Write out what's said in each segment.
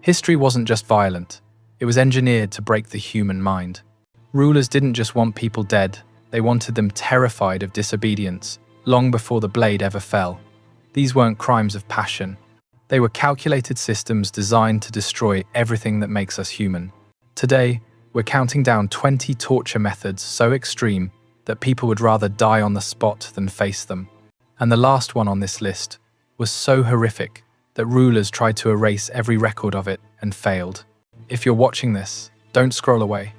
History wasn't just violent, it was engineered to break the human mind. Rulers didn't just want people dead, they wanted them terrified of disobedience, long before the blade ever fell. These weren't crimes of passion. They were calculated systems designed to destroy everything that makes us human. Today, we're counting down 20 torture methods so extreme that people would rather die on the spot than face them. And the last one on this list was so horrific that rulers tried to erase every record of it and failed. If you're watching this, don't scroll away.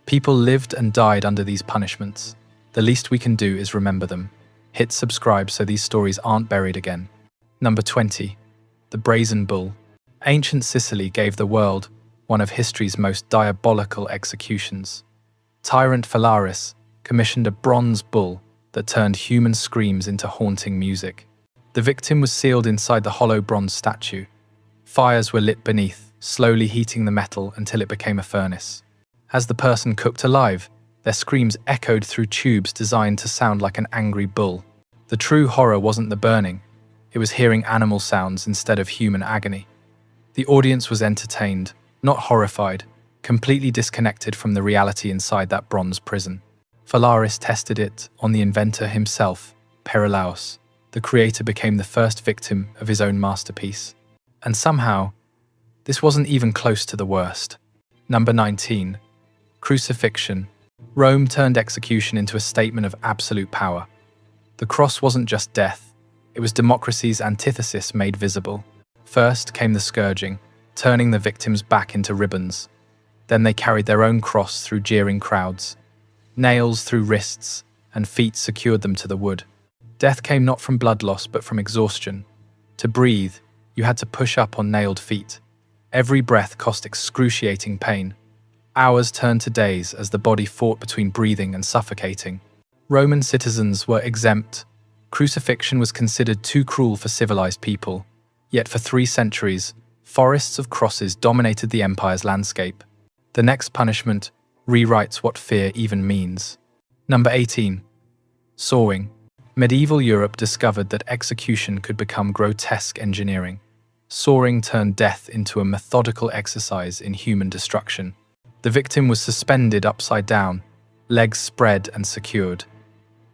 People lived and died under these punishments. The least we can do is remember them. Hit subscribe so these stories aren't buried again. Number 20. The Brazen Bull. Ancient Sicily gave the world one of history's most diabolical executions. Tyrant Phalaris commissioned a bronze bull that turned human screams into haunting music. The victim was sealed inside the hollow bronze statue. Fires were lit beneath, slowly heating the metal until it became a furnace. As the person cooked alive, their screams echoed through tubes designed to sound like an angry bull. The true horror wasn't the burning, it was hearing animal sounds instead of human agony. The audience was entertained, not horrified, completely disconnected from the reality inside that bronze prison. Phalaris tested it on the inventor himself, Pericles. The creator became the first victim of his own masterpiece. And somehow, this wasn't even close to the worst. Number 19. Crucifixion. Rome turned execution into a statement of absolute power. The cross wasn't just death, it was democracy's antithesis made visible. First came the scourging, turning the victims back into ribbons. Then they carried their own cross through jeering crowds. Nails through wrists, and feet secured them to the wood. Death came not from blood loss but from exhaustion. To breathe, you had to push up on nailed feet. Every breath cost excruciating pain. Hours turned to days as the body fought between breathing and suffocating. Roman citizens were exempt. Crucifixion was considered too cruel for civilized people. Yet for 3 centuries, forests of crosses dominated the empire's landscape. The next punishment rewrites what fear even means. Number 18. Sawing. Medieval Europe discovered that execution could become grotesque engineering. Sawing turned death into a methodical exercise in human destruction. The victim was suspended upside down, legs spread and secured.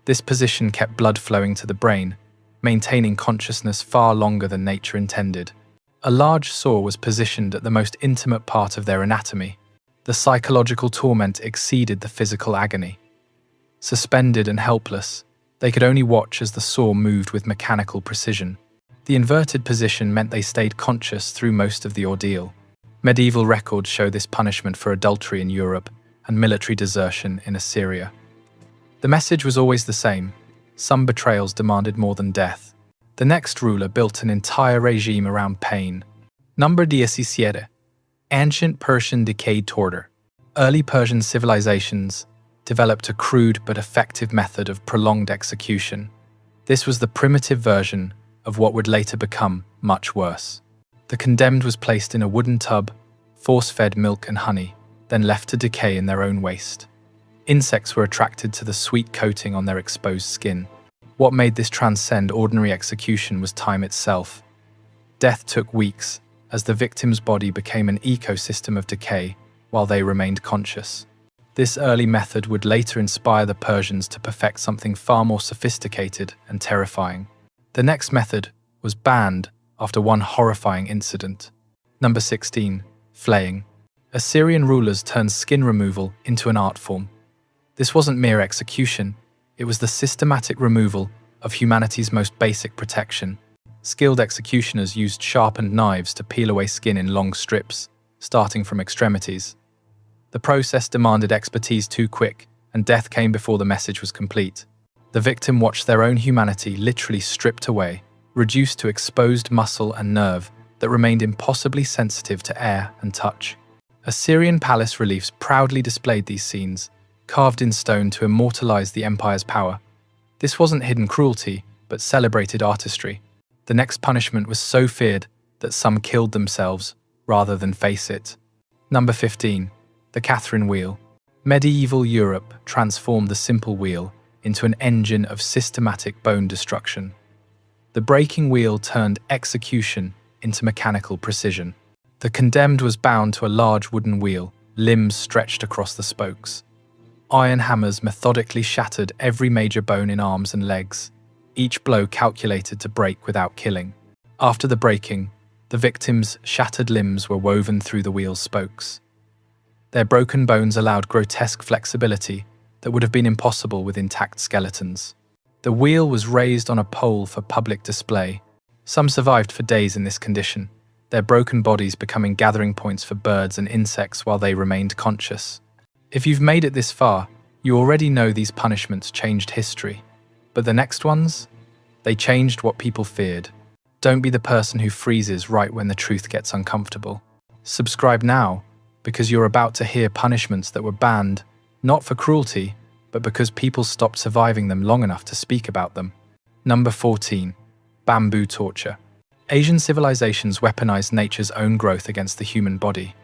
This position kept blood flowing to the brain, maintaining consciousness far longer than nature intended. A large saw was positioned at the most intimate part of their anatomy. The psychological torment exceeded the physical agony. Suspended and helpless, they could only watch as the saw moved with mechanical precision. The inverted position meant they stayed conscious through most of the ordeal. Medieval records show this punishment for adultery in Europe and military desertion in Assyria. The message was always the same. Some betrayals demanded more than death. The next ruler built an entire regime around pain. Number 17. Ancient Persian decayed torture. Early Persian civilizations developed a crude but effective method of prolonged execution. This was the primitive version of what would later become much worse. The condemned was placed in a wooden tub, force-fed milk and honey, then left to decay in their own waste. Insects were attracted to the sweet coating on their exposed skin. What made this transcend ordinary execution was time itself. Death took weeks, as the victim's body became an ecosystem of decay while they remained conscious. This early method would later inspire the Persians to perfect something far more sophisticated and terrifying. The next method was banned after one horrifying incident. Number 16. Flaying. Assyrian rulers turned skin removal into an art form. This wasn't mere execution, it was the systematic removal of humanity's most basic protection. Skilled executioners used sharpened knives to peel away skin in long strips, starting from extremities. The process demanded expertise too quick, and death came before the message was complete. The victim watched their own humanity literally stripped away, reduced to exposed muscle and nerve that remained impossibly sensitive to air and touch. Assyrian palace reliefs proudly displayed these scenes, carved in stone to immortalize the empire's power. This wasn't hidden cruelty, but celebrated artistry. The next punishment was so feared that some killed themselves rather than face it. Number 15. The Catherine Wheel. Medieval Europe transformed the simple wheel into an engine of systematic bone destruction. The breaking wheel turned execution into mechanical precision. The condemned was bound to a large wooden wheel, limbs stretched across the spokes. Iron hammers methodically shattered every major bone in arms and legs, each blow calculated to break without killing. After the breaking, the victims' shattered limbs were woven through the wheel's spokes. Their broken bones allowed grotesque flexibility that would have been impossible with intact skeletons. The wheel was raised on a pole for public display. Some survived for days in this condition, their broken bodies becoming gathering points for birds and insects while they remained conscious. If you've made it this far, you already know these punishments changed history. But the next ones? They changed what people feared. Don't be the person who freezes right when the truth gets uncomfortable. Subscribe now, because you're about to hear punishments that were banned, not for cruelty, but because people stopped surviving them long enough to speak about them. Number 14. Bamboo torture. Asian civilizations weaponized nature's own growth against the human body.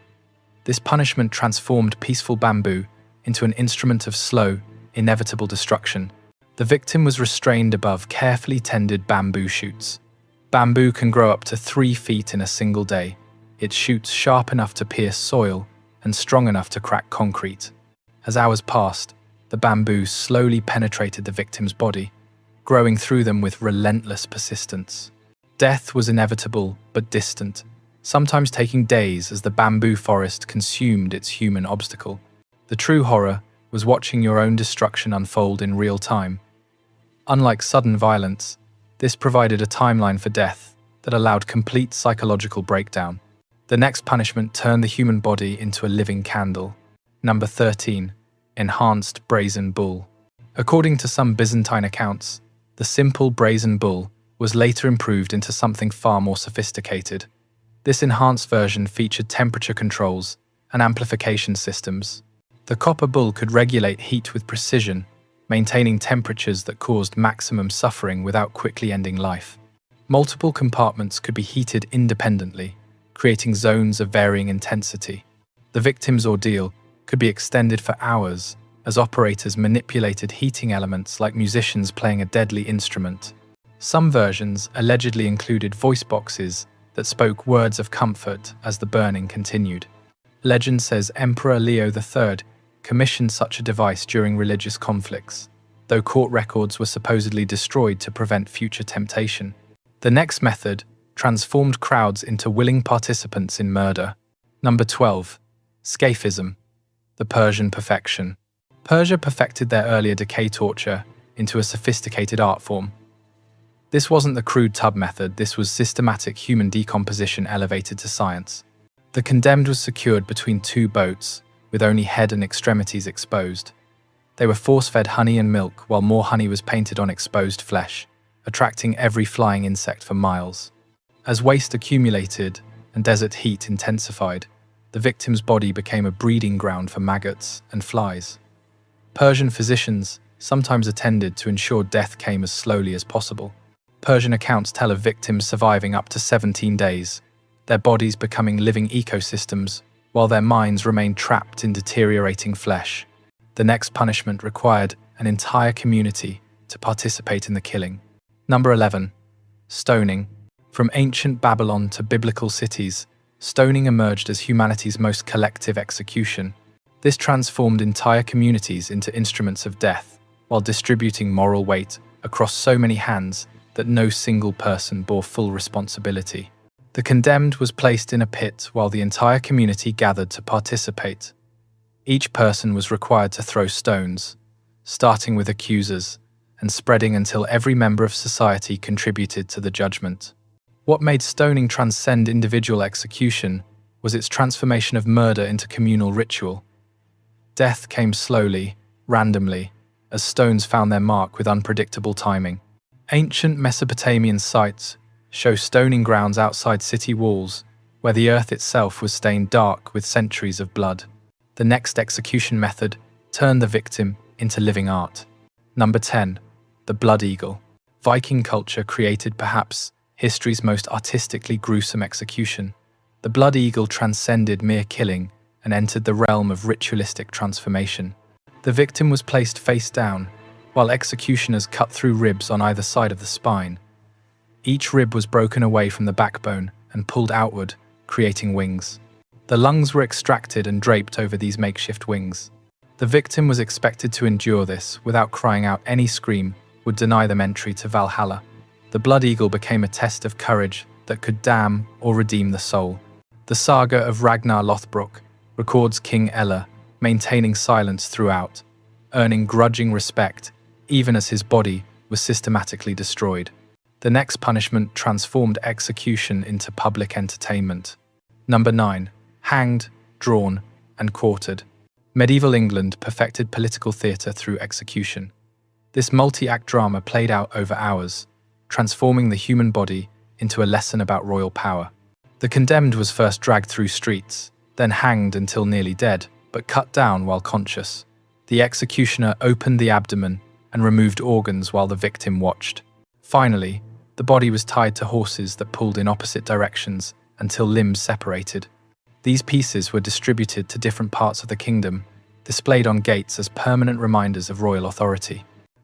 This punishment transformed peaceful bamboo into an instrument of slow, inevitable destruction. The victim was restrained above carefully tended bamboo shoots. Bamboo can grow up to 3 feet in a single day. Its shoots sharp enough to pierce soil and strong enough to crack concrete. As hours passed, the bamboo slowly penetrated the victim's body, growing through them with relentless persistence. Death was inevitable but distant, sometimes taking days as the bamboo forest consumed its human obstacle. The true horror was watching your own destruction unfold in real time. Unlike sudden violence, this provided a timeline for death that allowed complete psychological breakdown. The next punishment turned the human body into a living candle. Number 13. Enhanced brazen bull. According to some Byzantine accounts, the simple brazen bull was later improved into something far more sophisticated. This enhanced version featured temperature controls and amplification systems. The copper bull could regulate heat with precision, maintaining temperatures that caused maximum suffering without quickly ending life. Multiple compartments could be heated independently, creating zones of varying intensity. The victim's ordeal could be extended for hours as operators manipulated heating elements like musicians playing a deadly instrument. Some versions allegedly included voice boxes that spoke words of comfort as the burning continued. Legend says Emperor Leo III commissioned such a device during religious conflicts, though court records were supposedly destroyed to prevent future temptation. The next method transformed crowds into willing participants in murder. Number 12. Scaphism, the Persian perfection. Persia perfected their earlier decay torture into a sophisticated art form. This wasn't the crude tub method, this was systematic human decomposition elevated to science. The condemned was secured between 2 boats, with only head and extremities exposed. They were force-fed honey and milk while more honey was painted on exposed flesh, attracting every flying insect for miles. As waste accumulated and desert heat intensified, the victim's body became a breeding ground for maggots and flies. Persian physicians sometimes attended to ensure death came as slowly as possible. Persian accounts tell of victims surviving up to 17 days, their bodies becoming living ecosystems while their minds remained trapped in deteriorating flesh. The next punishment required an entire community to participate in the killing. Number 11. Stoning. From ancient Babylon to biblical cities, stoning emerged as humanity's most collective execution. This transformed entire communities into instruments of death, while distributing moral weight across so many hands that no single person bore full responsibility. The condemned was placed in a pit while the entire community gathered to participate. Each person was required to throw stones, starting with accusers and spreading until every member of society contributed to the judgment. What made stoning transcend individual execution was its transformation of murder into communal ritual. Death came slowly, randomly, as stones found their mark with unpredictable timing. Ancient Mesopotamian sites show stoning grounds outside city walls, where the earth itself was stained dark with centuries of blood. The next execution method turned the victim into living art. Number 10. The blood eagle. Viking culture created perhaps history's most artistically gruesome execution. The blood eagle transcended mere killing and entered the realm of ritualistic transformation. The victim was placed face down, while executioners cut through ribs on either side of the spine. Each rib was broken away from the backbone and pulled outward, creating wings. The lungs were extracted and draped over these makeshift wings. The victim was expected to endure this without crying out. Any scream would deny them entry to Valhalla. The blood eagle became a test of courage that could damn or redeem the soul. The saga of Ragnar Lothbrok records King Ella maintaining silence throughout, earning grudging respect even as his body was systematically destroyed. The next punishment transformed execution into public entertainment. Number 9. Hanged, drawn, and quartered. Medieval England perfected political theatre through execution. This multi-act drama played out over hours, transforming the human body into a lesson about royal power. The condemned was first dragged through streets, then hanged until nearly dead, but cut down while conscious. The executioner opened the abdomen and removed organs while the victim watched. Finally, the body was tied to horses that pulled in opposite directions until limbs separated. These pieces were distributed to different parts of the kingdom, displayed on gates as permanent reminders of royal authority.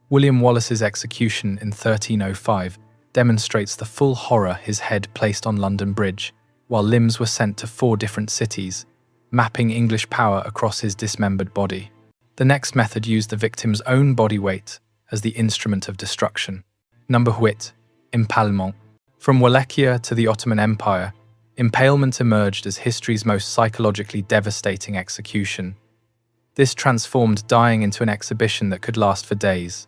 William Wallace's execution in 1305 demonstrates the full horror his head placed on London Bridge, while limbs were sent to 4 different cities, mapping English power across his dismembered body. The next method used the victim's own body weight as the instrument of destruction. Number 8. Impalement. From Wallachia to the Ottoman Empire, impalement emerged as history's most psychologically devastating execution. This transformed dying into an exhibition that could last for days.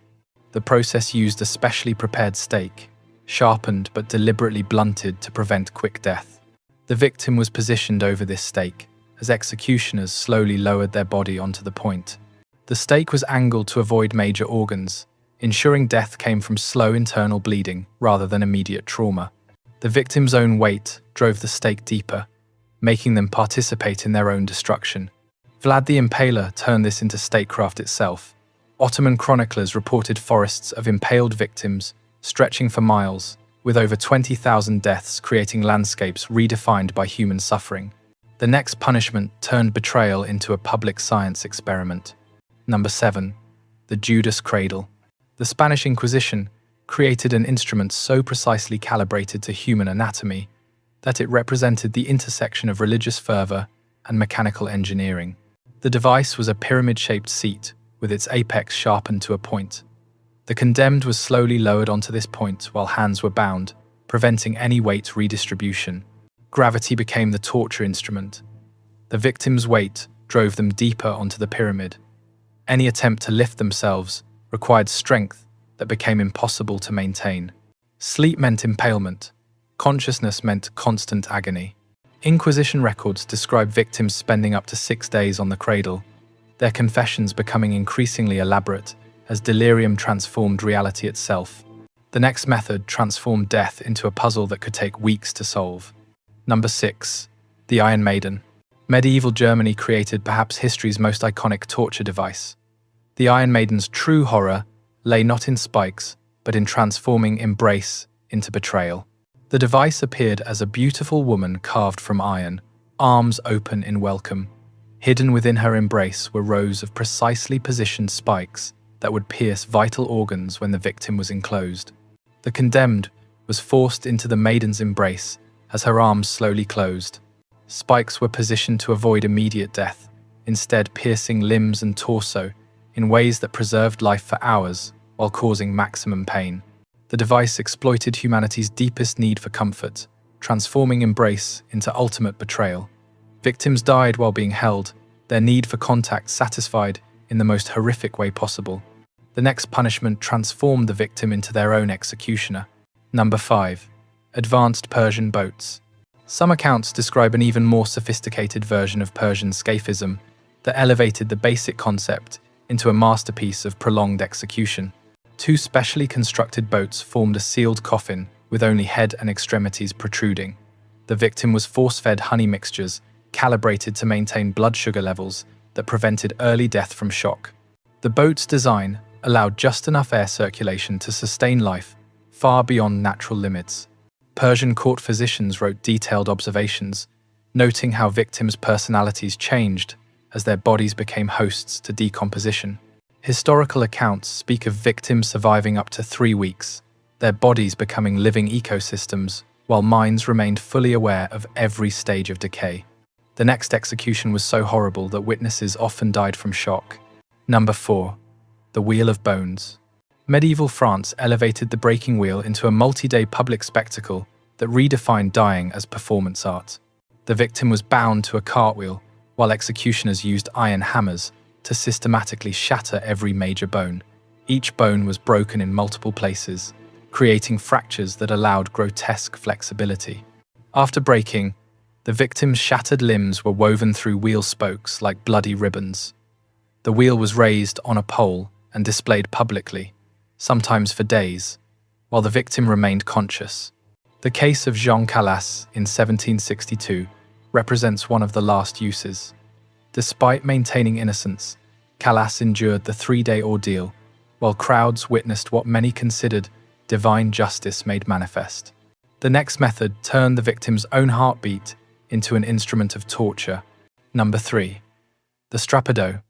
The process used a specially prepared stake, sharpened but deliberately blunted to prevent quick death. The victim was positioned over this stake, as executioners slowly lowered their body onto the point. The stake was angled to avoid major organs, ensuring death came from slow internal bleeding rather than immediate trauma. The victim's own weight drove the stake deeper, making them participate in their own destruction. Vlad the Impaler turned this into statecraft itself. Ottoman chroniclers reported forests of impaled victims stretching for miles, with over 20,000 deaths creating landscapes redefined by human suffering. The next punishment turned betrayal into a public science experiment. Number 7. The Judas Cradle. The Spanish Inquisition created an instrument so precisely calibrated to human anatomy that it represented the intersection of religious fervor and mechanical engineering. The device was a pyramid-shaped seat with its apex sharpened to a point. The condemned was slowly lowered onto this point while hands were bound, preventing any weight redistribution. Gravity became the torture instrument. The victim's weight drove them deeper onto the pyramid. Any attempt to lift themselves required strength that became impossible to maintain. Sleep meant impalement. Consciousness meant constant agony. Inquisition records describe victims spending up to 6 days on the cradle, their confessions becoming increasingly elaborate as delirium transformed reality itself. The next method transformed death into a puzzle that could take weeks to solve. Number 6. The Iron Maiden. Medieval Germany created perhaps history's most iconic torture device. The Iron Maiden's true horror lay not in spikes, but in transforming embrace into betrayal. The device appeared as a beautiful woman carved from iron, arms open in welcome. Hidden within her embrace were rows of precisely positioned spikes that would pierce vital organs when the victim was enclosed. The condemned was forced into the maiden's embrace as her arms slowly closed. Spikes were positioned to avoid immediate death, instead piercing limbs and torso in ways that preserved life for hours while causing maximum pain. The device exploited humanity's deepest need for comfort, transforming embrace into ultimate betrayal. Victims died while being held, their need for contact satisfied in the most horrific way possible. The next punishment transformed the victim into their own executioner. Number 5. Advanced Persian boats. Some accounts describe an even more sophisticated version of Persian scaphism that elevated the basic concept into a masterpiece of prolonged execution. 2 specially constructed boats formed a sealed coffin with only head and extremities protruding. The victim was force-fed honey mixtures calibrated to maintain blood sugar levels that prevented early death from shock. The boat's design allowed just enough air circulation to sustain life far beyond natural limits. Persian court physicians wrote detailed observations, noting how victims' personalities changed as their bodies became hosts to decomposition. Historical accounts speak of victims surviving up to 3 weeks, their bodies becoming living ecosystems while minds remained fully aware of every stage of decay. The next execution was so horrible that witnesses often died from shock. Number 4. The Wheel of Bones. Medieval France elevated the breaking wheel into a multi-day public spectacle that redefined dying as performance art. The victim was bound to a cartwheel, while executioners used iron hammers to systematically shatter every major bone. Each bone was broken in multiple places, creating fractures that allowed grotesque flexibility. After breaking, the victim's shattered limbs were woven through wheel spokes like bloody ribbons. The wheel was raised on a pole and displayed publicly, sometimes for days, while the victim remained conscious. The case of Jean Calas in 1762 represents one of the last uses. Despite maintaining innocence, Calas endured the 3-day ordeal, while crowds witnessed what many considered divine justice made manifest. The next method turned the victim's own heartbeat into an instrument of torture. Number 3. The strappado.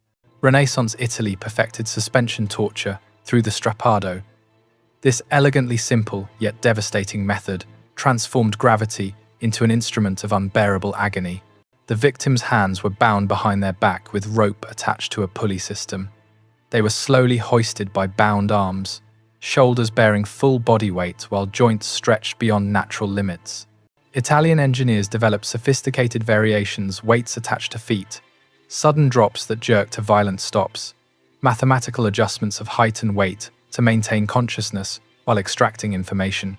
Renaissance Italy perfected suspension torture through the strappado. This elegantly simple yet devastating method transformed gravity into an instrument of unbearable agony. The victim's hands were bound behind their back with rope attached to a pulley system. They were slowly hoisted by bound arms, shoulders bearing full body weight while joints stretched beyond natural limits. Italian engineers developed sophisticated variations, weights attached to feet, sudden drops that jerked to violent stops, mathematical adjustments of height and weight to maintain consciousness while extracting information.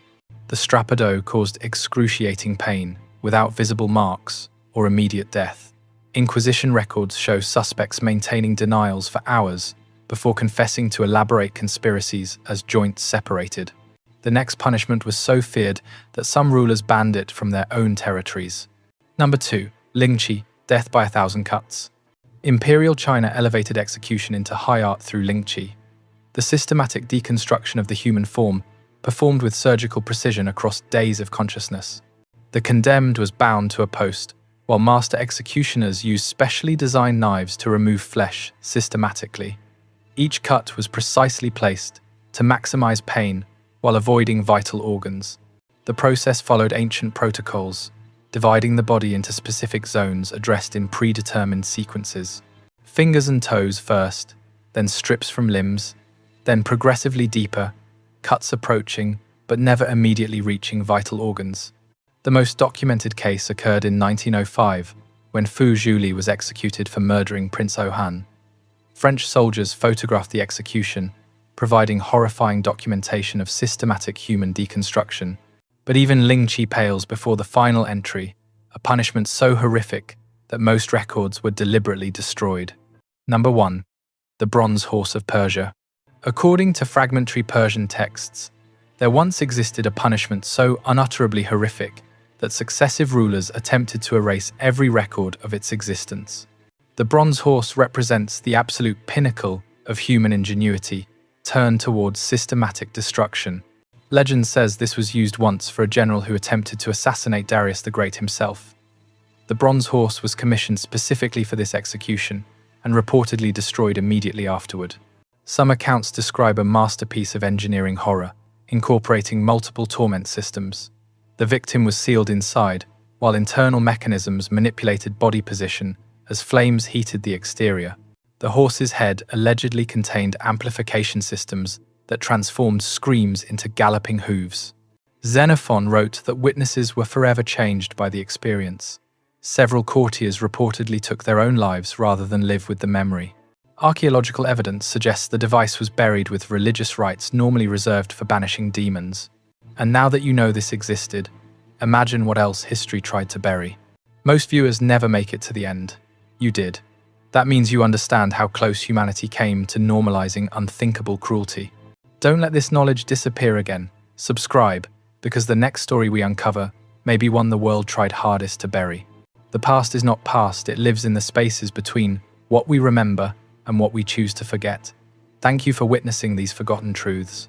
The strappado caused excruciating pain without visible marks or immediate death. Inquisition records show suspects maintaining denials for hours before confessing to elaborate conspiracies as joints separated. The next punishment was so feared that some rulers banned it from their own territories. Number 2. Lingqi, death by 1,000 cuts. Imperial China elevated execution into high art through lingqi, the systematic deconstruction of the human form performed with surgical precision across days of consciousness. The condemned was bound to a post, while master executioners used specially designed knives to remove flesh systematically. Each cut was precisely placed to maximize pain while avoiding vital organs. The process followed ancient protocols, dividing the body into specific zones addressed in predetermined sequences. Fingers and toes first, then strips from limbs, then progressively deeper, cuts approaching but never immediately reaching vital organs. The most documented case occurred in 1905, when Fu Zhuli was executed for murdering Prince Ohan. French soldiers photographed the execution, providing horrifying documentation of systematic human deconstruction. But even lingqi pales before the final entry, a punishment so horrific that most records were deliberately destroyed. Number 1. The Bronze Horse of Persia. According to fragmentary Persian texts, there once existed a punishment so unutterably horrific that successive rulers attempted to erase every record of its existence. The bronze horse represents the absolute pinnacle of human ingenuity, turned towards systematic destruction. Legend says this was used once for a general who attempted to assassinate Darius the Great himself. The bronze horse was commissioned specifically for this execution and reportedly destroyed immediately afterward. Some accounts describe a masterpiece of engineering horror, incorporating multiple torment systems. The victim was sealed inside, while internal mechanisms manipulated body position as flames heated the exterior. The horse's head allegedly contained amplification systems that transformed screams into galloping hooves. Xenophon wrote that witnesses were forever changed by the experience. Several courtiers reportedly took their own lives rather than live with the memory. Archaeological evidence suggests the device was buried with religious rites normally reserved for banishing demons. And now that you know this existed, imagine what else history tried to bury. Most viewers never make it to the end. You did. That means you understand how close humanity came to normalizing unthinkable cruelty. Don't let this knowledge disappear again. Subscribe, because the next story we uncover may be one the world tried hardest to bury. The past is not past, it lives in the spaces between what we remember and what we choose to forget. Thank you for witnessing these forgotten truths.